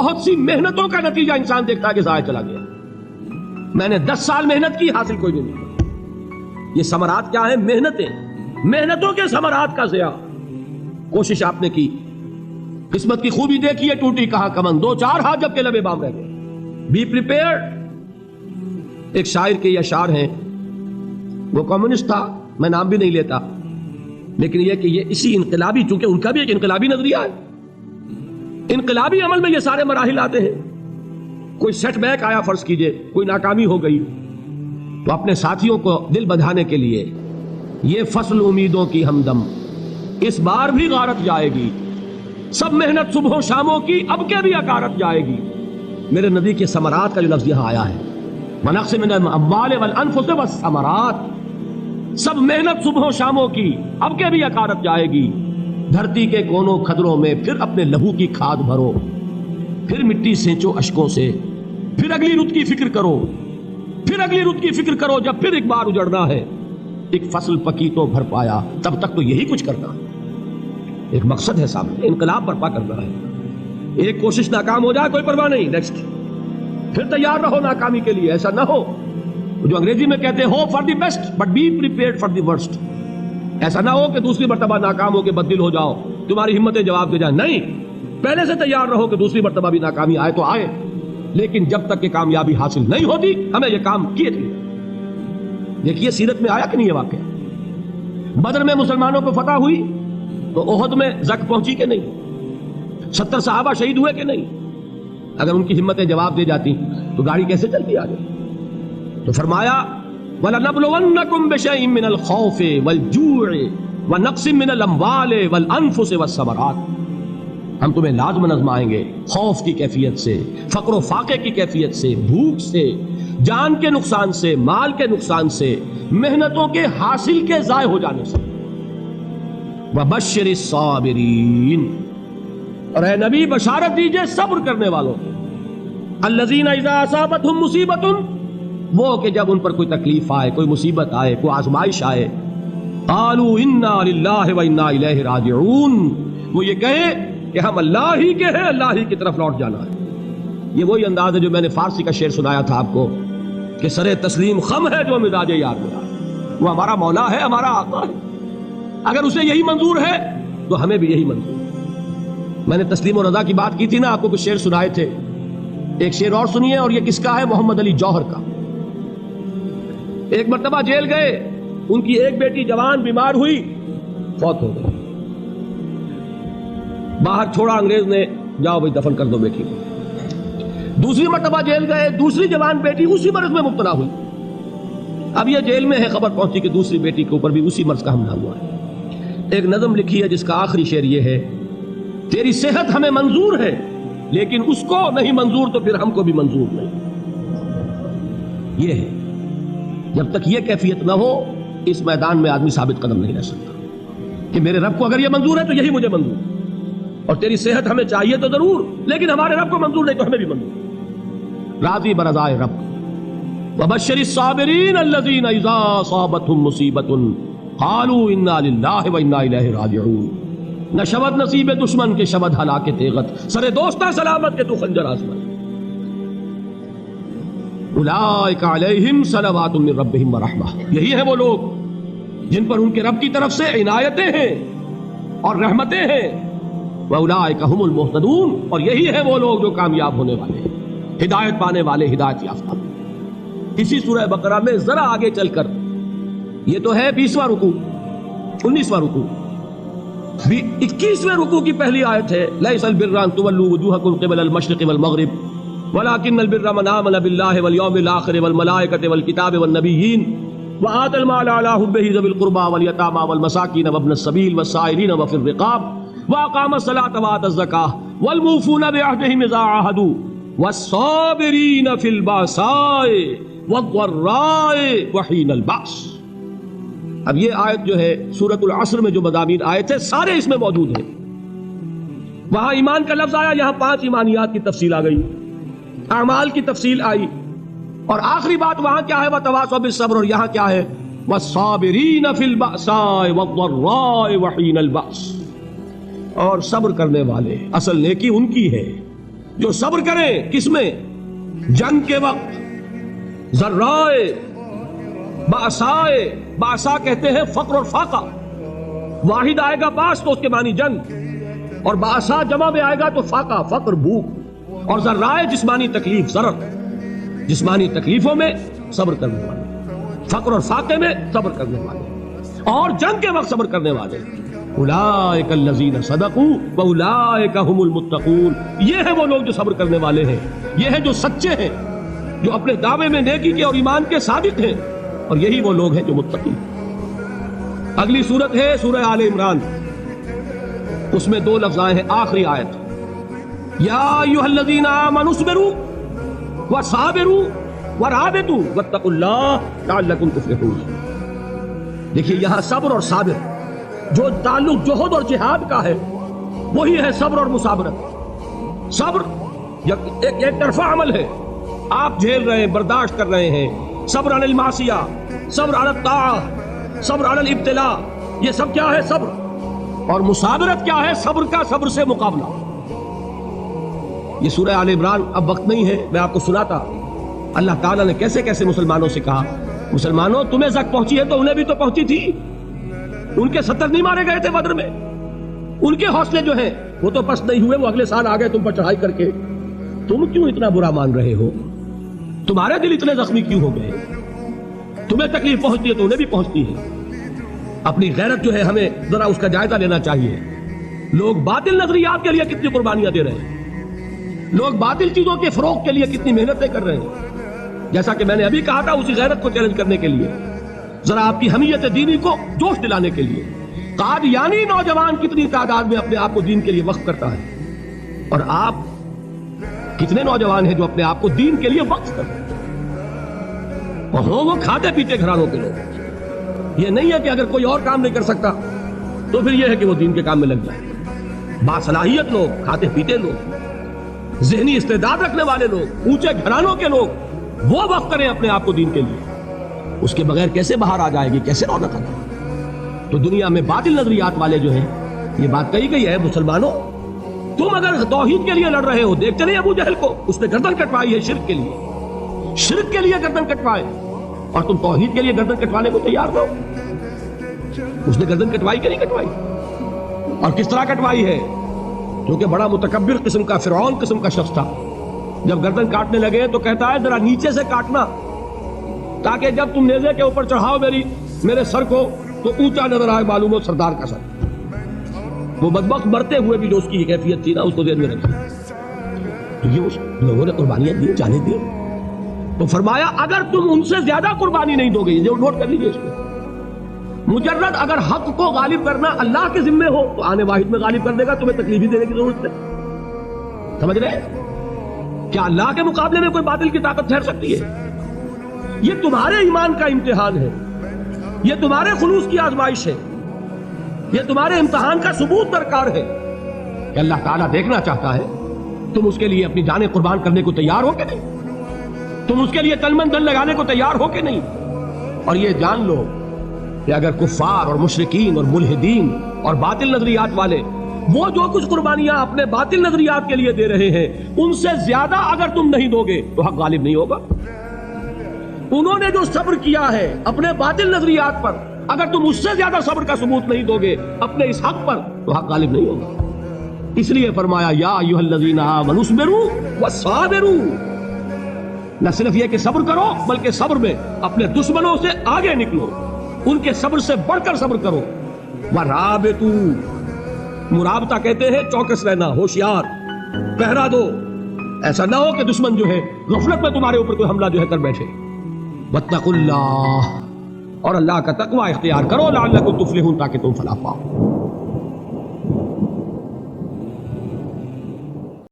بہت سی محنتوں کا نتیجہ انسان دیکھتا ہے کہ ضائع چلا گیا. میں نے 10 سال محنت کی، حاصل کوئی نہیں. یہ ثمرات کیا ہیں؟ محنتوں کے ثمرات کا ضیاع. کوشش آپ نے کی، قسمت کی خوبی دیکھی ہے، ٹوٹی کہاں کمن، 2-4 ہاتھ جب کے لبے بام رہ گئے. Be prepared. ایک شاعر کے یہ اشعار ہیں، وہ کمیونسٹ تھا، میں نام بھی نہیں لیتا، لیکن یہ کہ یہ اسی انقلابی، چونکہ ان کا بھی ایک انقلابی نظریہ ہے، انقلابی عمل میں یہ سارے مراحل آتے ہیں. کوئی سیٹ بیک آیا، فرض کیجئے کوئی ناکامی ہو گئی، تو اپنے ساتھیوں کو دل بندھانے کے لیے یہ فصل امیدوں کی ہمدم اس بار بھی غارت جائے گی، سب محنت صبحوں شاموں کی اب کے بھی اکارت جائے گی. میرے نبی کے ثمرات کا جو لفظ یہاں آیا ہے، وَنَقْصٍ مِّنَ الْأَمْوَالِ وَالْأَنفُسِ وَالثَّمَرَاتِ، سب محنت صبحوں شاموں کی اب کے بھی اکارت جائے گی. دھرتی کے کونوں کھدروں میں پھر اپنے لہو کی کھاد بھرو، پھر مٹی سینچو اشکوں سے، پھر اگلی رت کی فکر کرو، پھر اگلی رت کی فکر کرو. جب پھر ایک بار اجڑنا ہے، ایک فصل پکی تو بھر پایا، تب تک تو یہی کچھ کرنا ہے. ایک مقصد ہے سامنے، انقلاب برپا کرنا ہے. ایک کوشش ناکام ہو جائے کوئی پرواہ نہیں، نیکسٹ. پھر تیار رہو ناکامی کے لیے. ایسا نہ ہو جو انگریزی میں کہتے ہیں hope for the best but be prepared for the worst. ایسا نہ ہو کہ دوسری مرتبہ ناکام ہو کے بددل ہو جاؤ، تمہاری ہمتیں جواب دے جائیں. نہیں، پہلے سے تیار رہو کہ دوسری مرتبہ بھی ناکامی آئے تو آئے، لیکن جب تک کہ کامیابی حاصل نہیں ہوتی ہمیں یہ کام کیے تھے. دیکھیے سیرت میں آیا کہ نہیں یہ واقعہ. بدر میں مسلمانوں کو فتح ہوئی تو احد میں زک پہنچی کہ نہیں؟ 70 صحابہ شہید ہوئے کہ نہیں؟ اگر ان کی ہمتیں جواب دے جاتی تو گاڑی کیسے چلتی آگے؟ تو فرمایا وَلَنَبْلُوَنَّكُمْ بِشَيْءٍ مِّنَ الْخَوْفِ وَالْجُوعِ وَنَقْصٍ مِّنَ الْأَمْوَالِ وَالْأَنفُسِ وَالثَّمَرَاتِ. ہم تمہیں لازم آزمائیں گے خوف کی کیفیت سے، فقر و فاقے کی کیفیت سے، بھوک سے، جان کے نقصان سے، مال کے نقصان سے، محنتوں کے حاصل کے ضائع ہو جانے سے. وَبَشِّرِ الصَّابِرِينَ، اور اے نبی بشارت دیجئے صبر کرنے والوں کو. الَّذِينَ إِذَا أَصَابَتْهُمْ مُصِيبَةٌ، وہ کہ جب ان پر کوئی تکلیف آئے، کوئی مصیبت آئے، کوئی آزمائش آئے، قَالُوا إِنَّا لِلَّهِ وَإِنَّا إِلَيْهِ رَاجِعُونَ، وہ یہ کہے کہ ہم اللہ ہی کے ہیں، اللہ ہی کی طرف لوٹ جانا ہے. یہ وہی انداز ہے جو میں نے فارسی کا شعر سنایا تھا آپ کو کہ سرے تسلیم خم ہے جو مزاج یار میرا. وہ ہمارا مولا ہے، ہمارا آقا ہے. اگر اسے یہی منظور ہے تو ہمیں بھی یہی منظور ہے. میں نے تسلیم و رضا کی بات کی تھی نا، آپ کو کچھ شعر سنائے تھے. ایک شعر اور سنیے، اور یہ کس کا ہے؟ محمد علی جوہر کا. ایک مرتبہ جیل گئے، ان کی ایک بیٹی جوان بیمار ہوئی، فوت ہو گئی. باہر چھوڑا انگریز نے، جاؤ بھائی دفن کر دو بیٹی کو. دوسری مرتبہ جیل گئے، دوسری جوان بیٹی اسی مرض میں مبتلا ہوئی. اب یہ جیل میں ہے، خبر پہنچی کہ دوسری بیٹی کے اوپر بھی اسی مرض کا حملہ ہوا ہے. ایک نظم لکھی ہے جس کا آخری شعر یہ ہے: تیری صحت ہمیں منظور ہے لیکن اس کو نہیں منظور تو پھر ہم کو بھی منظور نہیں. یہ ہے، جب تک یہ کیفیت نہ ہو اس میدان میں آدمی ثابت قدم نہیں رہ سکتا کہ میرے رب کو اگر یہ منظور ہے تو یہی مجھے منظور ہے. اور تیری صحت ہمیں چاہیے تو ضرور، لیکن ہمارے رب کو منظور نہیں تو ہمیں بھی منظور. راضی برضائے رب. وبشر الصابرین الذین اذا اصابتهم مصیبۃ قالوا انا للہ وانا الیہ راجعون. نہ شبد نصیب دشمن کے شبد ہلاک تیغت، سر دوستہ سلامت کے تو خنجر آزمائے. اولئک علیہم صلوات من ربہم ورحمہ، یہی ہیں وہ لوگ جن پر ان کے رب کی طرف سے عنایتیں ہیں اور رحمتیں ہیں. وَأُولَٰئِكَ هُمُ الْمُهْتَدُونَ، اور یہی ہے وہ لوگ جو کامیاب ہونے والے ہیں، ہدایت پانے والے، ہدایت یافتہ. اسی سورہ بقرہ میں ذرا آگے چل کر، یہ تو ہے 20واں رکوع، 19واں رکوع، 21ویں رکوع کی پہلی آیت ہے: لَيْسَ الْبِرَّ أَن تُوَلُّوا وُجُوهَكُمْ قِبَلَ الْمَشْرِقِ وَالْمَغْرِبِ وَلَٰكِنَّ الْبِرَّ مَنْ آمَنَ بِاللَّهِ وَالْيَوْمِ الْآخِرِ وَالْمَلَائِكَةِ وَالْكِتَابِ وَالنَّبِيِّينَ وَآتَى الْمَالَ عَلَىٰ حُبِّهِ ذَوِي الْقُرْبَىٰ وَالْيَتَامَىٰ وَالْمَسَاكِينَ وَابْنَ السَّبِيلِ وَالسَّائِلِينَ وَفِي الرِّقَابِ وَأَقَامَ الصَّلَاةَ وَآتَى الزَّكَاةَ وَالْمُوفُونَ بِعَهْدِهِمْ إِذَا عَاهَدُوا وَالصَّابِرِينَ فِي الْبَأْسَاءِ وَالضَّرَّاءِ وَحِينَ الْبَأْسِ. اب یہ آیت جو ہے سورۃ العصر میں جو مضامین آئے تھے سارے اس میں موجود ہیں. وہاں ایمان کا لفظ آیا، یہاں 5 ایمانیات کی تفصیل آ گئی، اعمال کی تفصیل آئی، اور آخری بات وہاں کیا ہے؟ وَتَوَاصَوْا بِالصَّبْرِ، اور یہاں کیا ہے؟ وَالصَّابِرِينَ فِي الْبَأْسَاءِ وَالضَّرَّاءِ وَحِينَ الْبَأْسِ. اور صبر کرنے والے، اصل نیکی ان کی ہے جو صبر کریں کس میں؟ جنگ کے وقت، ذرائے باسائے، باسا کہتے ہیں فقر اور فاقہ، واحد آئے گا باس تو اس کے معنی جنگ، اور باسا جمع میں آئے گا تو فاقہ فقر بھوک، اور ذرائے جسمانی تکلیف ضرر، جسمانی تکلیفوں میں صبر کرنے والے، فقر اور فاقے میں صبر کرنے والے، اور جنگ کے وقت صبر کرنے والے، اولئک الذین صدقوا واولئک هم المتقون، یہ ہیں وہ لوگ جو صبر کرنے والے ہیں، یہ ہیں جو سچے ہیں، جو اپنے دعوے میں نیکی کے اور ایمان کے صادق ہیں، اور یہی وہ لوگ ہیں جو متقی ہیں۔ اگلی سورت ہے سورہ آل عمران، اس میں 2 لفظ آئے ہیں، آخری آیت، یا ایھا الذین آمنوا اصبروا وصابروا ورابطوا واتقوا اللہ لعلکم تفلحون۔ دیکھیے یہاں صبر اور صابر جو تعلق جوہد اور جہاد کا ہے وہی ہے صبر اور مصابرت۔ صبر ایک طرفہ عمل ہے، آپ جھیل رہے ہیں، برداشت کر رہے ہیں، صبر علی المعصیہ، صبر علی الطاعہ، صبر علی الابتلاء، یہ سب کیا ہے؟ صبر۔ اور مصابرت کیا ہے؟ صبر کا صبر سے مقابلہ۔ یہ سورہ آل عمران اب وقت نہیں ہے، میں آپ کو سناتا اللہ تعالیٰ نے کیسے کیسے مسلمانوں سے کہا، مسلمانوں تمہیں زک پہنچی ہے تو انہیں بھی تو پہنچی تھی، ان کے 70 نہیں مارے گئے تھے بدر میں، ان کے حوصلے جو ہیں وہ تو پست نہیں ہوئے، وہ اگلے سال آ گئے تم پر چڑھائی کر کے، تم کیوں اتنا برا مان رہے ہو؟ تمہارے دل اتنے زخمی کیوں ہو گئے؟ تمہیں تکلیف پہنچتی ہے تو انہیں بھی پہنچتی ہے۔ اپنی غیرت جو ہے ہمیں ذرا اس کا جائزہ لینا چاہیے۔ لوگ باطل نظریات کے لیے کتنی قربانیاں دے رہے ہیں، لوگ باطل چیزوں کے فروغ کے لیے کتنی محنتیں کر رہے ہیں، جیسا کہ میں نے ابھی کہا تھا، اسی غیرت کو چیلنج کرنے کے لیے، ذرا آپ کی حمیت دینی کو جوش دلانے کے لیے۔ قادیانی نوجوان کتنی تعداد میں اپنے آپ کو دین کے لیے وقف کرتا ہے، اور آپ کتنے نوجوان ہیں جو اپنے آپ کو دین کے لیے وقف کرتے ہیں، اور وہ کھاتے پیتے گھرانوں کے لوگ۔ یہ نہیں ہے کہ اگر کوئی اور کام نہیں کر سکتا تو پھر یہ ہے کہ وہ دین کے کام میں لگ جائے۔ باصلاحیت لوگ، کھاتے پیتے لوگ، ذہنی استعداد رکھنے والے لوگ، اونچے گھرانوں کے لوگ، وہ وقف کریں اپنے آپ کو دین کے لیے۔ اس کے بغیر کیسے باہر آ جائے گی، کیسے رونق آ جائے گی؟ تو دنیا میں باطل نظریات والے جو ہیں، یہ بات کہی گئی ہے، مسلمانوں تم اگر توحید کے لیے لڑ رہے ہو، دیکھ چلے ابو جہل کو، اس نے گردن کٹوائی ہے شرک کے لیے، شرک کے لیے گردن کٹوائے، اور تم توحید کے لیے گردن کٹوانے کو تیار ہو؟ اس نے گردن کٹوائی کہ نہیں کٹوائی؟ اور کس طرح کٹوائی ہے؟ کیونکہ بڑا متکبر قسم کا، فرعون قسم کا شخص تھا، جب گردن کاٹنے لگے تو کہتا ہے ذرا نیچے سے کاٹنا، تاکہ جب تم نیزے کے اوپر چڑھاؤ میرے سر کو تو اونچا نظر آئے، معلوم ہو سردار کا سر۔ وہ بدبخت مرتے ہوئے بھی جو اس کی کیفیت تھی نا، اس کو ذہن میں رکھی، تو یہ اس لوگوں نے قربانیاں دی، جانے دی۔ تو فرمایا اگر تم ان سے زیادہ قربانی نہیں دو گے، یہ نوٹ کر لیجیے اس کو، مجرد اگر حق کو غالب کرنا اللہ کے ذمے ہو تو آنے واحد میں غالب کر دے گا، تمہیں تکلیف ہی دینے کی ضرورت ہے۔ سمجھ رہے؟ کیا اللہ کے مقابلے میں کوئی باطل کی طاقت ٹھہر سکتی ہے؟ یہ تمہارے ایمان کا امتحان ہے، یہ تمہارے خلوص کی آزمائش ہے، یہ تمہارے امتحان کا ثبوت درکار ہے کہ اللہ تعالیٰ دیکھنا چاہتا ہے تم اس کے لیے اپنی جانیں قربان کرنے کو تیار ہو کہ نہیں، تم اس کے لیے تن من دھن لگانے کو تیار ہو کہ نہیں۔ اور یہ جان لو کہ اگر کفار اور مشرکین اور ملحدین اور باطل نظریات والے وہ جو کچھ قربانیاں اپنے باطل نظریات کے لیے دے رہے ہیں، ان سے زیادہ اگر تم نہیں دو گے تو حق غالب نہیں ہوگا۔ انہوں نے جو صبر کیا ہے اپنے باطل نظریات پر، اگر تم اس سے زیادہ صبر کا ثبوت نہیں دو گے اپنے اس حق پر تو حق غالب نہیں ہوگا۔ اس لیے فرمایا یا ایھا الذین آمنوا اصبروا وصابروا، نہ صرف یہ کہ صبر کرو بلکہ صبر میں اپنے دشمنوں سے آگے نکلو، ان کے صبر سے بڑھ کر صبر کرو۔ ورابطوا، مرابطہ کہتے ہیں چوکس رہنا، ہوشیار، پہرا دو، ایسا نہ ہو کہ دشمن جو ہے غفلت میں تمہارے اوپر کوئی حملہ جو ہے کر بیٹھے۔ واتقوا اللہ، اور اللہ کا تقوی اختیار کرو، لعلکم تفلحون، تاکہ تم فلاح پاؤ۔